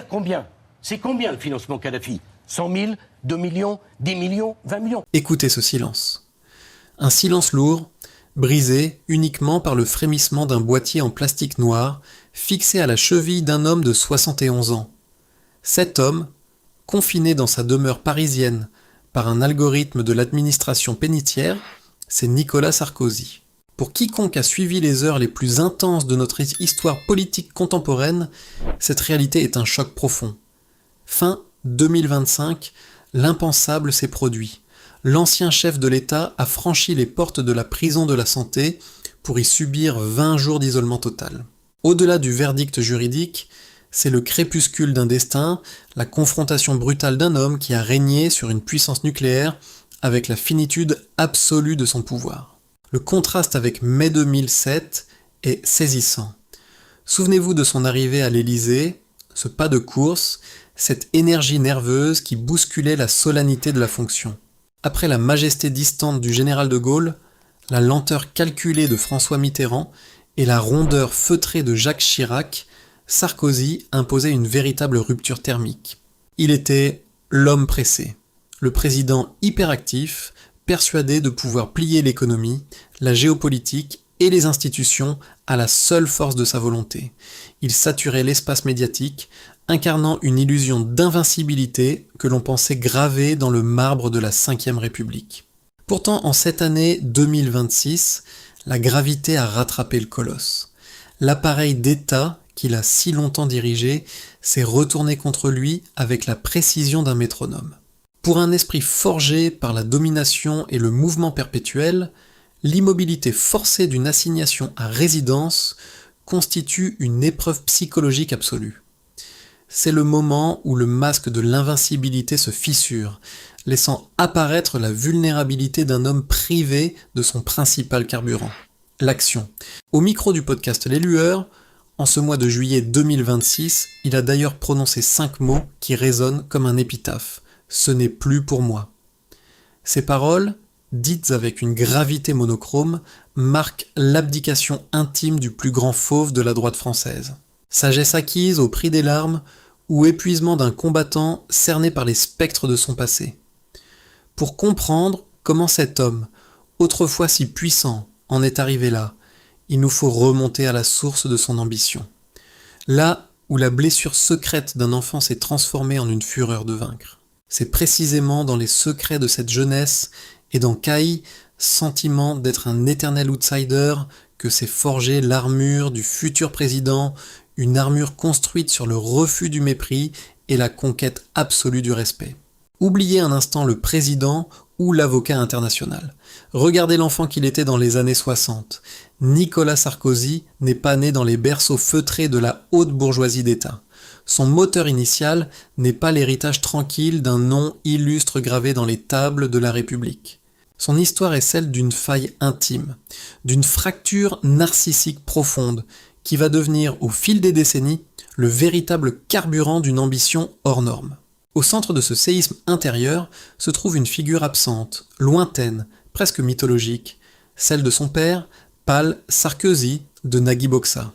Combien? C'est combien le financement Kadhafi? 100 000, 2 millions, 10 millions, 20 millions? Écoutez ce silence. Un silence lourd, brisé uniquement par le frémissement d'un boîtier en plastique noir fixé à la cheville d'un homme de 71 ans. Cet homme, confiné dans sa demeure parisienne par un algorithme de l'administration pénitentiaire, c'est Nicolas Sarkozy. Pour quiconque a suivi les heures les plus intenses de notre histoire politique contemporaine, cette réalité est un choc profond. Fin 2025, l'impensable s'est produit. L'ancien chef de l'État a franchi les portes de la prison de la Santé pour y subir 20 jours d'isolement total. Au-delà du verdict juridique, c'est le crépuscule d'un destin, la confrontation brutale d'un homme qui a régné sur une puissance nucléaire avec la finitude absolue de son pouvoir. Le contraste avec mai 2007 est saisissant. Souvenez-vous de son arrivée à l'Élysée, ce pas de course, cette énergie nerveuse qui bousculait la solennité de la fonction. Après la majesté distante du général de Gaulle, la lenteur calculée de François Mitterrand et la rondeur feutrée de Jacques Chirac, Sarkozy imposait une véritable rupture thermique. Il était l'homme pressé, le président hyperactif, persuadé de pouvoir plier l'économie, la géopolitique et les institutions à la seule force de sa volonté. Il saturait l'espace médiatique, incarnant une illusion d'invincibilité que l'on pensait gravée dans le marbre de la Ve République. Pourtant, en cette année 2026, la gravité a rattrapé le colosse. L'appareil d'État qu'il a si longtemps dirigé s'est retourné contre lui avec la précision d'un métronome. Pour un esprit forgé par la domination et le mouvement perpétuel, l'immobilité forcée d'une assignation à résidence constitue une épreuve psychologique absolue. C'est le moment où le masque de l'invincibilité se fissure, laissant apparaître la vulnérabilité d'un homme privé de son principal carburant, l'action. Au micro du podcast Les Lueurs, en ce mois de juillet 2026, il a d'ailleurs prononcé 5 mots qui résonnent comme un épitaphe. Ce n'est plus pour moi. Ces paroles, dites avec une gravité monochrome, marquent l'abdication intime du plus grand fauve de la droite française. Sagesse acquise au prix des larmes ou épuisement d'un combattant cerné par les spectres de son passé. Pour comprendre comment cet homme, autrefois si puissant, en est arrivé là, il nous faut remonter à la source de son ambition. Là où la blessure secrète d'un enfant s'est transformée en une fureur de vaincre. C'est précisément dans les secrets de cette jeunesse et dans Caï, sentiment d'être un éternel outsider, que s'est forgée l'armure du futur président, une armure construite sur le refus du mépris et la conquête absolue du respect. Oubliez un instant le président ou l'avocat international. Regardez l'enfant qu'il était dans les années 60. Nicolas Sarkozy n'est pas né dans les berceaux feutrés de la haute bourgeoisie d'État. Son moteur initial n'est pas l'héritage tranquille d'un nom illustre gravé dans les tables de la République. Son histoire est celle d'une faille intime, d'une fracture narcissique profonde, qui va devenir, au fil des décennies, le véritable carburant d'une ambition hors norme. Au centre de ce séisme intérieur se trouve une figure absente, lointaine, presque mythologique, celle de son père, Pál Sarközy de Nagy Boxa.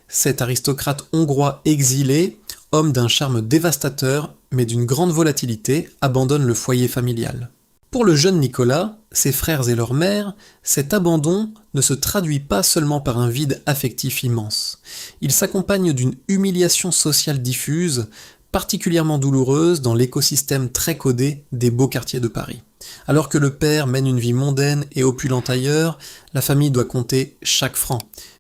Cet aristocrate hongrois exilé, homme d'un charme dévastateur, mais d'une grande volatilité, abandonne le foyer familial. Pour le jeune Nicolas, ses frères et leur mère, cet abandon ne se traduit pas seulement par un vide affectif immense. Il s'accompagne d'une humiliation sociale diffuse, particulièrement douloureuse dans l'écosystème très codé des beaux quartiers de Paris. Alors que le père mène une vie mondaine et opulente ailleurs, la famille doit compter chaque franc.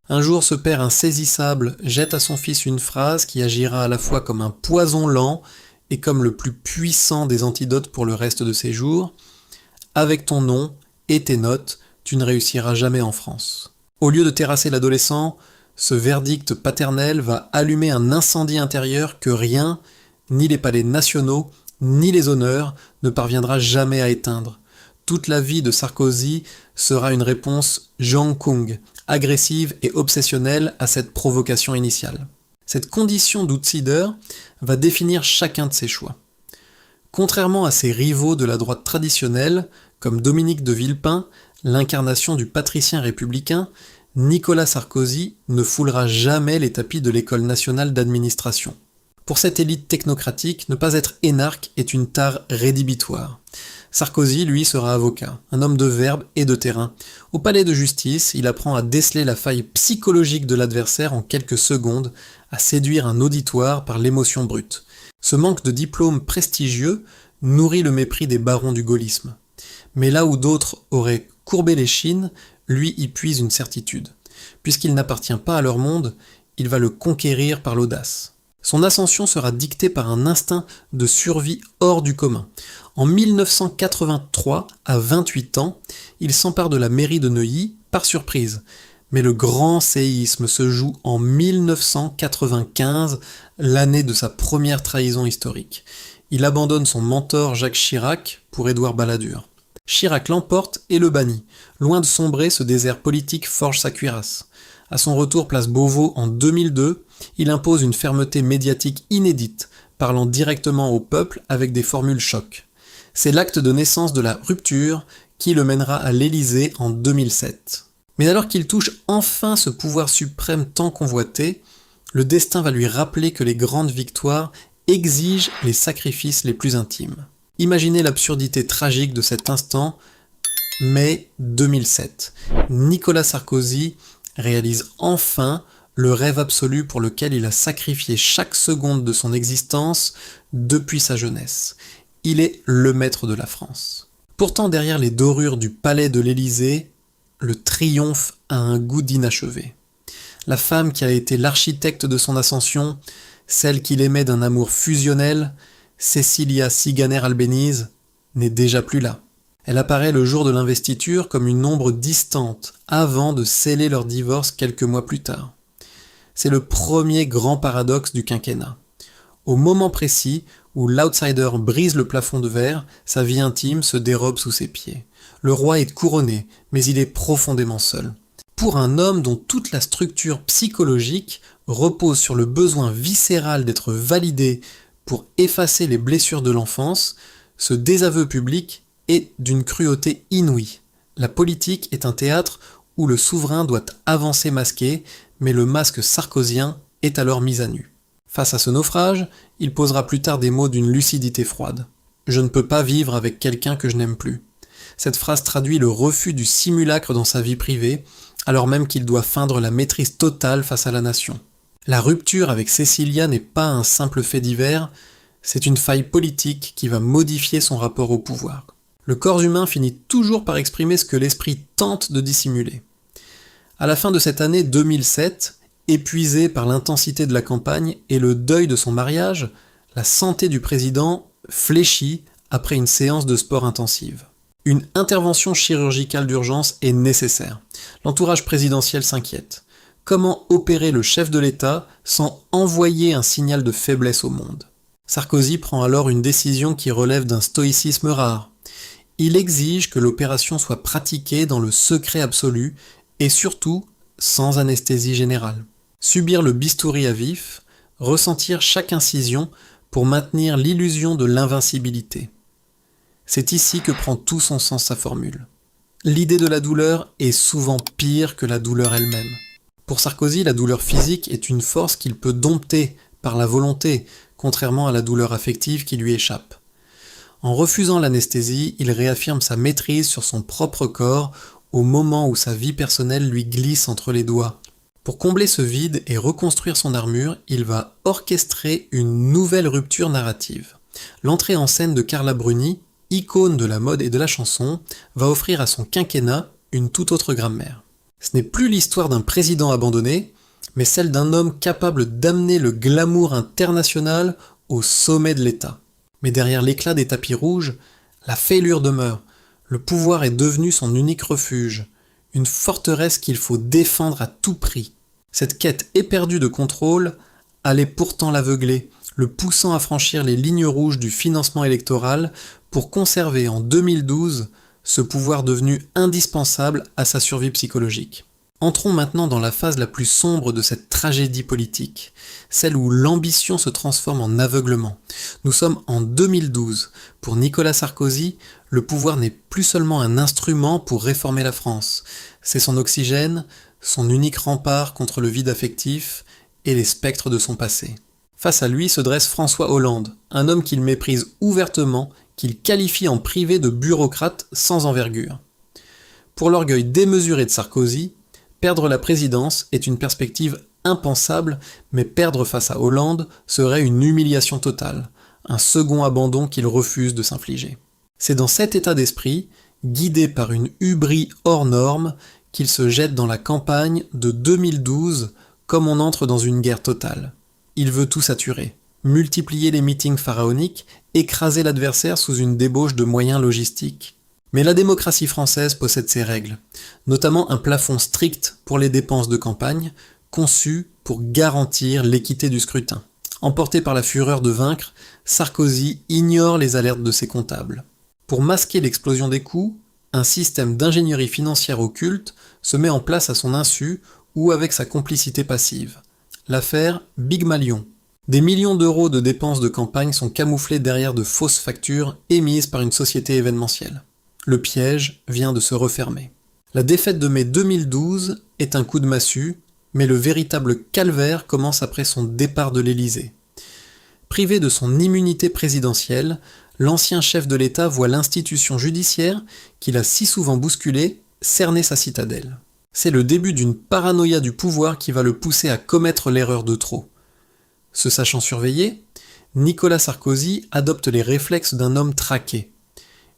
Un jour, ce père insaisissable jette à son fils une phrase qui agira à la fois comme un poison lent et comme le plus puissant des antidotes pour le reste de ses jours. « Avec ton nom et tes notes, tu ne réussiras jamais en France. » Au lieu de terrasser l'adolescent, ce verdict paternel va allumer un incendie intérieur que rien, ni les palais nationaux, ni les honneurs, ne parviendra jamais à éteindre. Toute la vie de Sarkozy sera une réponse Jong-Kung, agressive et obsessionnelle à cette provocation initiale. Cette condition d'outsider va définir chacun de ses choix. Contrairement à ses rivaux de la droite traditionnelle, comme Dominique de Villepin, l'incarnation du patricien républicain, Nicolas Sarkozy ne foulera jamais les tapis de l'École nationale d'administration. Pour cette élite technocratique, ne pas être énarque est une tare rédhibitoire. Sarkozy, lui, sera avocat, un homme de verbe et de terrain. Au palais de justice, il apprend à déceler la faille psychologique de l'adversaire en quelques secondes, à séduire un auditoire par l'émotion brute. Ce manque de diplôme prestigieux nourrit le mépris des barons du gaullisme. Mais là où d'autres auraient courbé les chines, lui y puise une certitude. Puisqu'il n'appartient pas à leur monde, il va le conquérir par l'audace. Son ascension sera dictée par un instinct de survie hors du commun. En 1983, à 28 ans, il s'empare de la mairie de Neuilly par surprise. Mais le grand séisme se joue en 1995, l'année de sa première trahison historique. Il abandonne son mentor Jacques Chirac pour Édouard Balladur. Chirac l'emporte et le bannit. Loin de sombrer, ce désert politique forge sa cuirasse. À son retour place Beauvau en 2002, il impose une fermeté médiatique inédite, parlant directement au peuple avec des formules choc. C'est l'acte de naissance de la rupture qui le mènera à l'Élysée en 2007. Mais alors qu'il touche enfin ce pouvoir suprême tant convoité, le destin va lui rappeler que les grandes victoires exigent les sacrifices les plus intimes. Imaginez l'absurdité tragique de cet instant, mai 2007. Nicolas Sarkozy réalise enfin le rêve absolu pour lequel il a sacrifié chaque seconde de son existence depuis sa jeunesse. Il est le maître de la France. Pourtant, derrière les dorures du palais de l'Élysée, le triomphe a un goût d'inachevé. La femme qui a été l'architecte de son ascension, celle qu'il aimait d'un amour fusionnel, Cécilia Siganer-Albéniz, n'est déjà plus là. Elle apparaît le jour de l'investiture comme une ombre distante, avant de sceller leur divorce quelques mois plus tard. C'est le premier grand paradoxe du quinquennat. Au moment précis où l'outsider brise le plafond de verre, sa vie intime se dérobe sous ses pieds. Le roi est couronné, mais il est profondément seul. Pour un homme dont toute la structure psychologique repose sur le besoin viscéral d'être validé pour effacer les blessures de l'enfance, ce désaveu public est d'une cruauté inouïe. La politique est un théâtre où le souverain doit avancer masqué, mais le masque sarkozien est alors mis à nu. Face à ce naufrage, il posera plus tard des mots d'une lucidité froide. « Je ne peux pas vivre avec quelqu'un que je n'aime plus ». Cette phrase traduit le refus du simulacre dans sa vie privée, alors même qu'il doit feindre la maîtrise totale face à la nation. La rupture avec Cécilia n'est pas un simple fait divers, c'est une faille politique qui va modifier son rapport au pouvoir. Le corps humain finit toujours par exprimer ce que l'esprit tente de dissimuler. À la fin de cette année 2007, épuisé par l'intensité de la campagne et le deuil de son mariage, la santé du président fléchit après une séance de sport intensive. Une intervention chirurgicale d'urgence est nécessaire. L'entourage présidentiel s'inquiète. Comment opérer le chef de l'État sans envoyer un signal de faiblesse au monde ? Sarkozy prend alors une décision qui relève d'un stoïcisme rare. Il exige que l'opération soit pratiquée dans le secret absolu et surtout sans anesthésie générale. Subir le bistouri à vif, ressentir chaque incision pour maintenir l'illusion de l'invincibilité. C'est ici que prend tout son sens sa formule. L'idée de la douleur est souvent pire que la douleur elle-même. Pour Sarkozy, la douleur physique est une force qu'il peut dompter par la volonté, contrairement à la douleur affective qui lui échappe. En refusant l'anesthésie, il réaffirme sa maîtrise sur son propre corps au moment où sa vie personnelle lui glisse entre les doigts. Pour combler ce vide et reconstruire son armure, il va orchestrer une nouvelle rupture narrative. L'entrée en scène de Carla Bruni, icône de la mode et de la chanson, va offrir à son quinquennat une toute autre grammaire. Ce n'est plus l'histoire d'un président abandonné, mais celle d'un homme capable d'amener le glamour international au sommet de l'État. Mais derrière l'éclat des tapis rouges, la fêlure demeure. Le pouvoir est devenu son unique refuge, une forteresse qu'il faut défendre à tout prix. Cette quête éperdue de contrôle allait pourtant l'aveugler, le poussant à franchir les lignes rouges du financement électoral pour conserver en 2012 ce pouvoir devenu indispensable à sa survie psychologique. Entrons maintenant dans la phase la plus sombre de cette tragédie politique, celle où l'ambition se transforme en aveuglement. Nous sommes en 2012. Pour Nicolas Sarkozy, le pouvoir n'est plus seulement un instrument pour réformer la France. C'est son oxygène, son unique rempart contre le vide affectif et les spectres de son passé. Face à lui se dresse François Hollande, un homme qu'il méprise ouvertement, qu'il qualifie en privé de bureaucrate sans envergure. Pour l'orgueil démesuré de Sarkozy, perdre la présidence est une perspective impensable, mais perdre face à Hollande serait une humiliation totale, un second abandon qu'il refuse de s'infliger. C'est dans cet état d'esprit, guidé par une hubris hors norme, qu'il se jette dans la campagne de 2012 comme on entre dans une guerre totale. Il veut tout saturer, multiplier les meetings pharaoniques, écraser l'adversaire sous une débauche de moyens logistiques. Mais la démocratie française possède ses règles, notamment un plafond strict pour les dépenses de campagne, conçu pour garantir l'équité du scrutin. Emporté par la fureur de vaincre, Sarkozy ignore les alertes de ses comptables. Pour masquer l'explosion des coûts, un système d'ingénierie financière occulte se met en place à son insu ou avec sa complicité passive. L'affaire Big Malion. Des millions d'euros de dépenses de campagne sont camouflés derrière de fausses factures émises par une société événementielle. Le piège vient de se refermer. La défaite de mai 2012 est un coup de massue, mais le véritable calvaire commence après son départ de l'Élysée. Privé de son immunité présidentielle, l'ancien chef de l'État voit l'institution judiciaire, qu'il a si souvent bousculée, cerner sa citadelle. C'est le début d'une paranoïa du pouvoir qui va le pousser à commettre l'erreur de trop. Se sachant surveillé, Nicolas Sarkozy adopte les réflexes d'un homme traqué.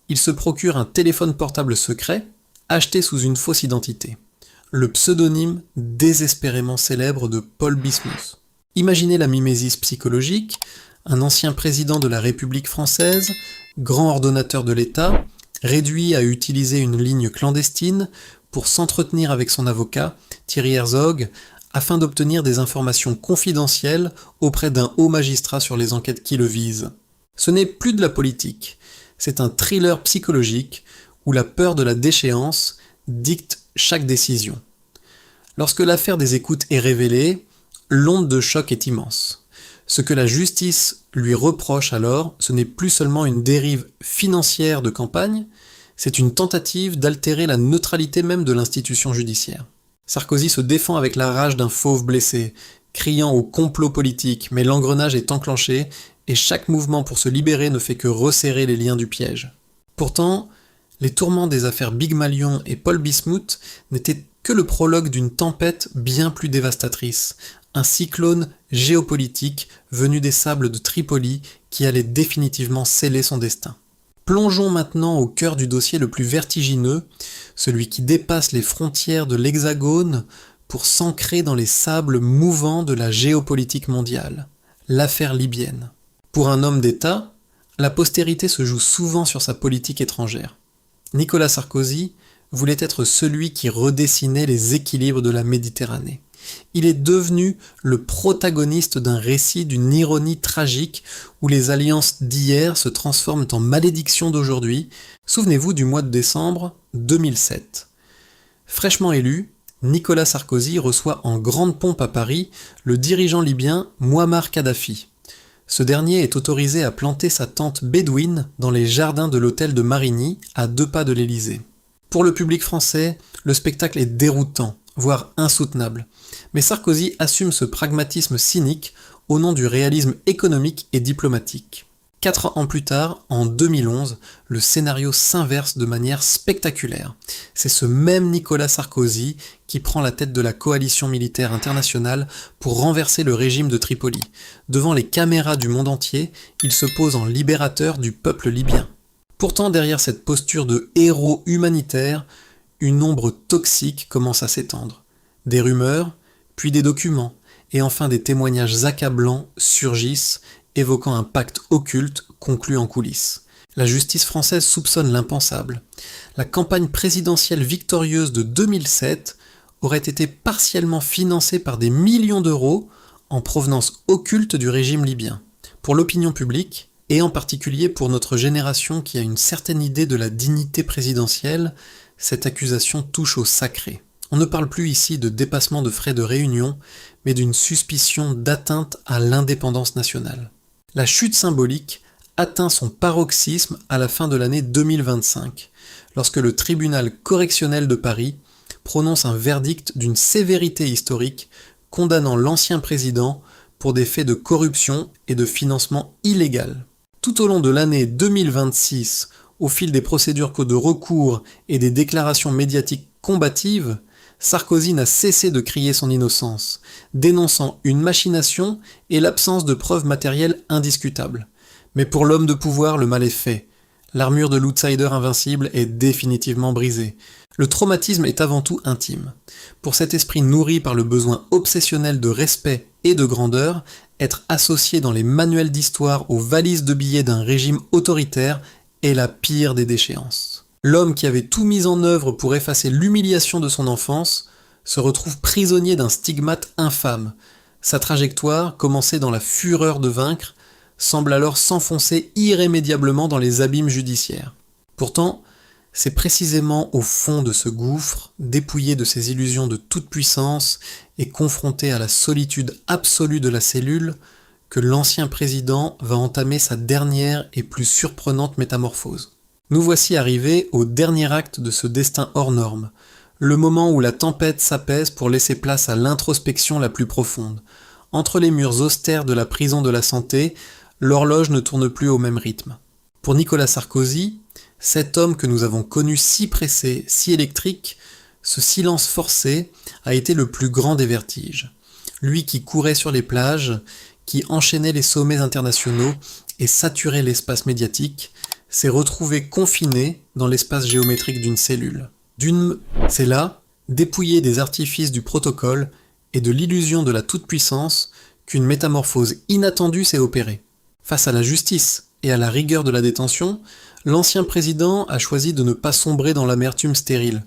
Il se procure un téléphone portable secret, acheté sous une fausse identité. Le pseudonyme désespérément célèbre de Paul Bismuth. Imaginez la mimésis psychologique, un ancien président de la République française, grand ordonnateur de l'État, réduit à utiliser une ligne clandestine pour s'entretenir avec son avocat, Thierry Herzog, afin d'obtenir des informations confidentielles auprès d'un haut magistrat sur les enquêtes qui le visent. Ce n'est plus de la politique, c'est un thriller psychologique où la peur de la déchéance dicte chaque décision. Lorsque l'affaire des écoutes est révélée, l'onde de choc est immense. Ce que la justice lui reproche alors, ce n'est plus seulement une dérive financière de campagne, c'est une tentative d'altérer la neutralité même de l'institution judiciaire. Sarkozy se défend avec la rage d'un fauve blessé, criant au complot politique, mais l'engrenage est enclenché et chaque mouvement pour se libérer ne fait que resserrer les liens du piège. Pourtant, les tourments des affaires Big Malion et Paul Bismuth n'étaient que le prologue d'une tempête bien plus dévastatrice, un cyclone géopolitique venu des sables de Tripoli qui allait définitivement sceller son destin. Plongeons maintenant au cœur du dossier le plus vertigineux, celui qui dépasse les frontières de l'Hexagone pour s'ancrer dans les sables mouvants de la géopolitique mondiale, l'affaire libyenne. Pour un homme d'État, la postérité se joue souvent sur sa politique étrangère. Nicolas Sarkozy voulait être celui qui redessinait les équilibres de la Méditerranée. Il est devenu le protagoniste d'un récit d'une ironie tragique où les alliances d'hier se transforment en malédictions d'aujourd'hui. Souvenez-vous du mois de décembre 2007. Fraîchement élu, Nicolas Sarkozy reçoit en grande pompe à Paris le dirigeant libyen Mouammar Kadhafi. Ce dernier est autorisé à planter sa tente bédouine dans les jardins de l'hôtel de Marigny, à 2 pas de l'Élysée. Pour le public français, le spectacle est déroutant, voire insoutenable. Mais Sarkozy assume ce pragmatisme cynique au nom du réalisme économique et diplomatique. 4 ans plus tard, en 2011, le scénario s'inverse de manière spectaculaire. C'est ce même Nicolas Sarkozy qui prend la tête de la coalition militaire internationale pour renverser le régime de Tripoli. Devant les caméras du monde entier, il se pose en libérateur du peuple libyen. Pourtant, derrière cette posture de héros humanitaire, une ombre toxique commence à s'étendre. Des rumeurs, puis des documents, et enfin des témoignages accablants surgissent, évoquant un pacte occulte conclu en coulisses. La justice française soupçonne l'impensable. La campagne présidentielle victorieuse de 2007 aurait été partiellement financée par des millions d'euros en provenance occulte du régime libyen. Pour l'opinion publique, et en particulier pour notre génération qui a une certaine idée de la dignité présidentielle, cette accusation touche au sacré. On ne parle plus ici de dépassement de frais de réunion, mais d'une suspicion d'atteinte à l'indépendance nationale. La chute symbolique atteint son paroxysme à la fin de l'année 2025, lorsque le tribunal correctionnel de Paris prononce un verdict d'une sévérité historique condamnant l'ancien président pour des faits de corruption et de financement illégal. Tout au long de l'année 2026, au fil des procédures de recours et des déclarations médiatiques combatives, Sarkozy n'a cessé de crier son innocence, dénonçant une machination et l'absence de preuves matérielles indiscutables. Mais pour l'homme de pouvoir, le mal est fait. L'armure de l'outsider invincible est définitivement brisée. Le traumatisme est avant tout intime. Pour cet esprit nourri par le besoin obsessionnel de respect et de grandeur, être associé dans les manuels d'histoire aux valises de billets d'un régime autoritaire est la pire des déchéances. L'homme qui avait tout mis en œuvre pour effacer l'humiliation de son enfance se retrouve prisonnier d'un stigmate infâme. Sa trajectoire, commencée dans la fureur de vaincre, semble alors s'enfoncer irrémédiablement dans les abîmes judiciaires. Pourtant, c'est précisément au fond de ce gouffre, dépouillé de ses illusions de toute puissance et confronté à la solitude absolue de la cellule, que l'ancien président va entamer sa dernière et plus surprenante métamorphose. Nous voici arrivés au dernier acte de ce destin hors norme, le moment où la tempête s'apaise pour laisser place à l'introspection la plus profonde. Entre les murs austères de la prison de la santé, l'horloge ne tourne plus au même rythme. Pour Nicolas Sarkozy, cet homme que nous avons connu si pressé, si électrique, ce silence forcé a été le plus grand des vertiges. Lui qui courait sur les plages, qui enchaînait les sommets internationaux et saturait l'espace médiatique, s'est retrouvé confiné dans l'espace géométrique d'une cellule. C'est là, dépouillé des artifices du protocole et de l'illusion de la toute-puissance, qu'une métamorphose inattendue s'est opérée. Face à la justice et à la rigueur de la détention, l'ancien président a choisi de ne pas sombrer dans l'amertume stérile.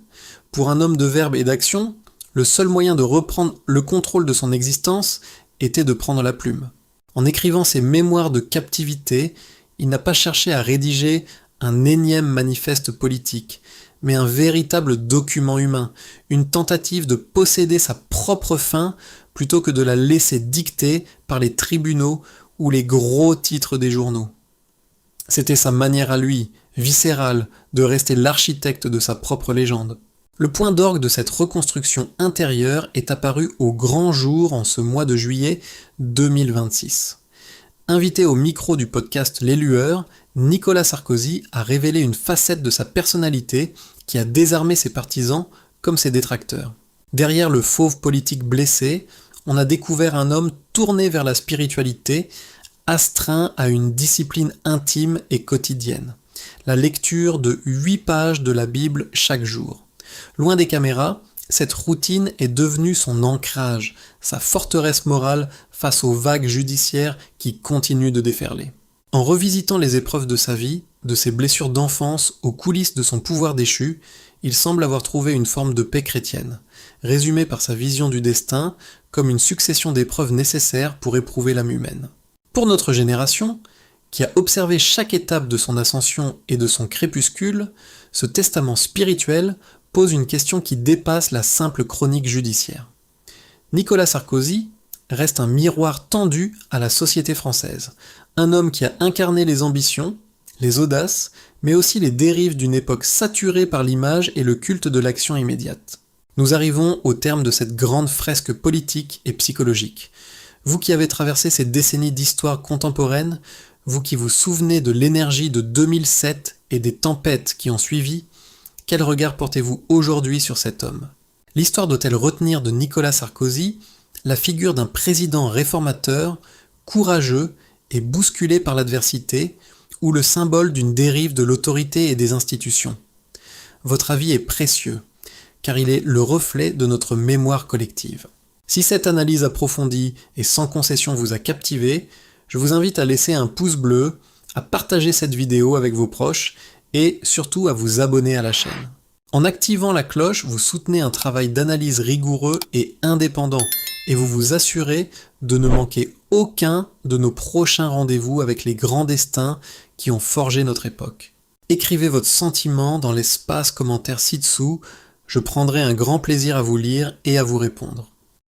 Pour un homme de verbe et d'action, le seul moyen de reprendre le contrôle de son existence était de prendre la plume. En écrivant ses mémoires de captivité, il n'a pas cherché à rédiger un énième manifeste politique, mais un véritable document humain, une tentative de posséder sa propre fin plutôt que de la laisser dicter par les tribunaux ou les gros titres des journaux. C'était sa manière à lui, viscérale, de rester l'architecte de sa propre légende. Le point d'orgue de cette reconstruction intérieure est apparu au grand jour en ce mois de juillet 2026. Invité au micro du podcast Les Lueurs, Nicolas Sarkozy a révélé une facette de sa personnalité qui a désarmé ses partisans comme ses détracteurs. Derrière le fauve politique blessé, on a découvert un homme tourné vers la spiritualité, astreint à une discipline intime et quotidienne. La lecture de 8 pages de la Bible chaque jour. Loin des caméras, cette routine est devenue son ancrage, sa forteresse morale face aux vagues judiciaires qui continuent de déferler. En revisitant les épreuves de sa vie, de ses blessures d'enfance aux coulisses de son pouvoir déchu, il semble avoir trouvé une forme de paix chrétienne, résumée par sa vision du destin comme une succession d'épreuves nécessaires pour éprouver l'âme humaine. Pour notre génération, qui a observé chaque étape de son ascension et de son crépuscule, ce testament spirituel pose une question qui dépasse la simple chronique judiciaire. Nicolas Sarkozy reste un miroir tendu à la société française, un homme qui a incarné les ambitions, les audaces, mais aussi les dérives d'une époque saturée par l'image et le culte de l'action immédiate. Nous arrivons au terme de cette grande fresque politique et psychologique. Vous qui avez traversé ces décennies d'histoire contemporaine, vous qui vous souvenez de l'énergie de 2007 et des tempêtes qui ont suivi, quel regard portez-vous aujourd'hui sur cet homme ? L'histoire doit-elle retenir de Nicolas Sarkozy la figure d'un président réformateur, courageux et bousculé par l'adversité, ou le symbole d'une dérive de l'autorité et des institutions ? Votre avis est précieux, car il est le reflet de notre mémoire collective. Si cette analyse approfondie et sans concession vous a captivé, je vous invite à laisser un pouce bleu, à partager cette vidéo avec vos proches et surtout à vous abonner à la chaîne. En activant la cloche, vous soutenez un travail d'analyse rigoureux et indépendant et vous vous assurez de ne manquer aucun de nos prochains rendez-vous avec les grands destins qui ont forgé notre époque. Écrivez votre sentiment dans l'espace commentaire ci-dessous, je prendrai un grand plaisir à vous lire et à vous répondre.